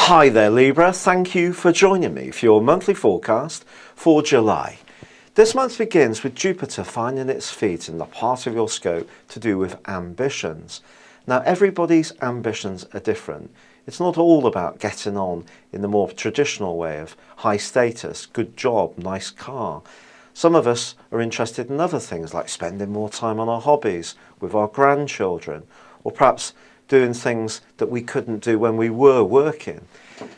Hi there Libra, thank you for joining me for your monthly forecast for July. This month begins with Jupiter finding its feet in the part of your scope to do with ambitions. Now everybody's ambitions are different. It's not all about getting on in the more traditional way of high status, good job, nice car. Some of us are interested in other things like spending more time on our hobbies, with our grandchildren, or perhaps doing things that we couldn't do when we were working.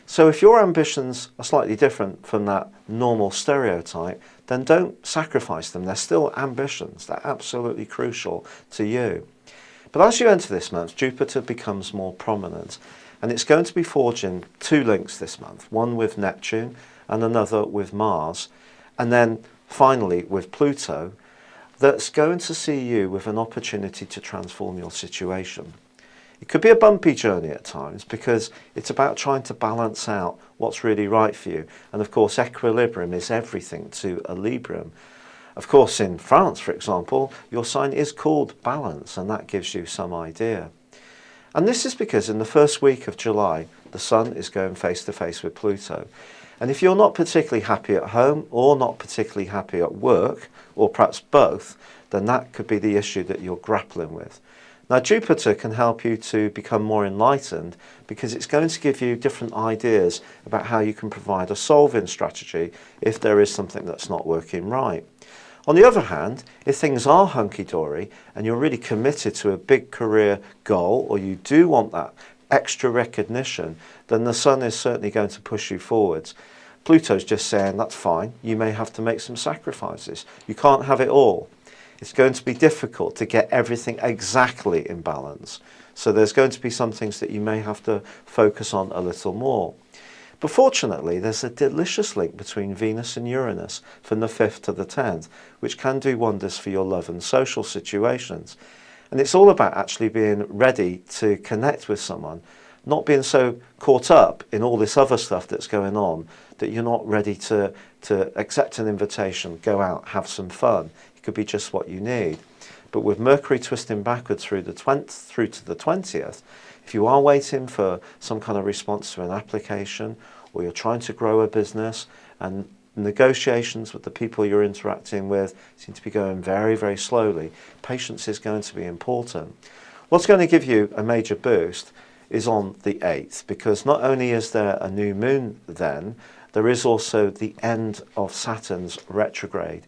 So if your ambitions are slightly different from that normal stereotype, then don't sacrifice them. They're still ambitions. They're absolutely crucial to you. But as you enter this month, Jupiter becomes more prominent, and it's going to be forging two links this month, one with Neptune and another with Mars, and then finally with Pluto, that's going to see you with an opportunity to transform your situation. It could be a bumpy journey at times because it's about trying to balance out what's really right for you. And of course, equilibrium is everything to a Libran. Of course, in France, for example, your sign is called balance, and that gives you some idea. And this is because in the first week of July, the Sun is going face to face with Pluto. And if you're not particularly happy at home or not particularly happy at work, or perhaps both, then that could be the issue that you're grappling with. Now Jupiter can help you to become more enlightened because it's going to give you different ideas about how you can provide a solving strategy if there is something that's not working right. On the other hand, if things are hunky-dory and you're really committed to a big career goal, or you do want that extra recognition, then the Sun is certainly going to push you forwards. Pluto's just saying that's fine, you may have to make some sacrifices. You can't have it all. It's going to be difficult to get everything exactly in balance. So there's going to be some things that you may have to focus on a little more. But fortunately, there's a delicious link between Venus and Uranus from the 5th to the 10th, which can do wonders for your love and social situations. And it's all about actually being ready to connect with someone, not being so caught up in all this other stuff that's going on that you're not ready to accept an invitation, go out, have some fun. It could be just what you need. But with Mercury twisting backward through to the 20th, if you are waiting for some kind of response to an application, or you're trying to grow a business and negotiations with the people you're interacting with seem to be going very, very slowly, patience is going to be important. What's going to give you a major boost is on the 8th, because not only is there a new moon then, there is also the end of Saturn's retrograde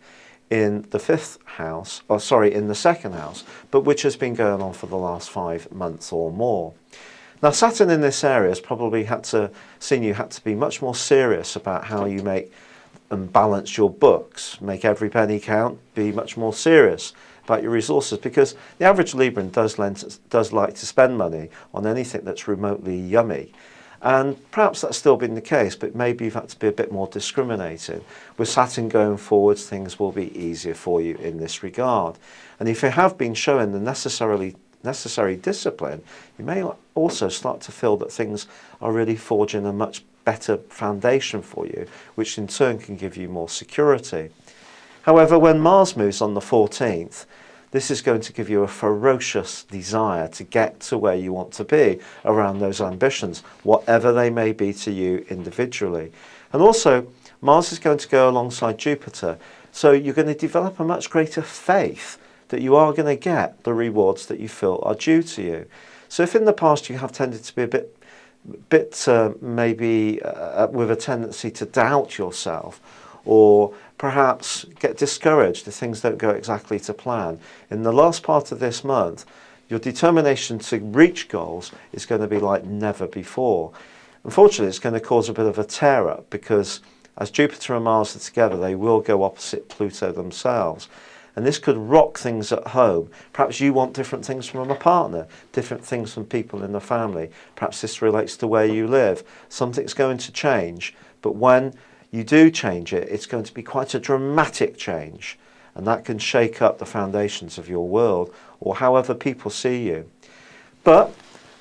in the 5th house, in the 2nd house, but which has been going on for the last 5 months or more. Now Saturn in this area has probably had to be much more serious about how you make and balance your books, make every penny count, be much more serious about your resources, because the average Libran does like to spend money on anything that's remotely yummy. And perhaps that's still been the case, but maybe you've had to be a bit more discriminating. With Saturn going forwards, things will be easier for you in this regard. And if you have been showing the necessary discipline, you may also start to feel that things are really forging a much better foundation for you, which in turn can give you more security. However, when Mars moves on the 14th, this is going to give you a ferocious desire to get to where you want to be around those ambitions, whatever they may be to you individually. And also, Mars is going to go alongside Jupiter, so you're going to develop a much greater faith that you are going to get the rewards that you feel are due to you. So if in the past you have tended to be a bit maybe with a tendency to doubt yourself, or perhaps get discouraged if things don't go exactly to plan, in the last part of this month, your determination to reach goals is going to be like never before. Unfortunately, it's going to cause a bit of a tear-up because as Jupiter and Mars are together, they will go opposite Pluto themselves. And this could rock things at home. Perhaps you want different things from a partner, different things from people in the family. Perhaps this relates to where you live. Something's going to change, but when you do change it, it's going to be quite a dramatic change, and that can shake up the foundations of your world or however people see you. But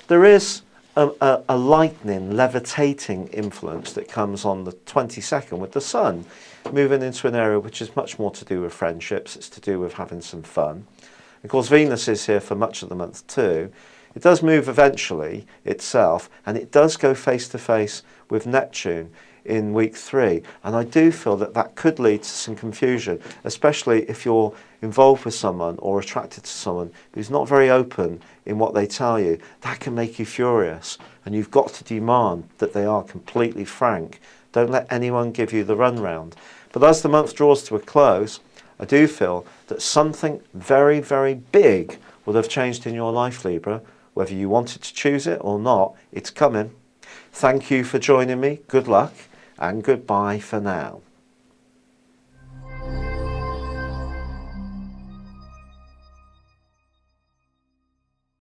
there is a lightning, levitating influence that comes on the 22nd with the Sun moving into an area which is much more to do with friendships. It's to do with having some fun. Of course, Venus is here for much of the month too. It does move eventually itself, and it does go face to face with Neptune in week 3, and I do feel that that could lead to some confusion, especially if you're involved with someone or attracted to someone who's not very open in what they tell you. That can make you furious, and you've got to demand that they are completely frank. Don't let anyone give you the runaround. But as the month draws to a close, I do feel that something very, very big will have changed in your life, Libra. Whether you wanted to choose it or not, it's coming. Thank you for joining me. Good luck and goodbye for now.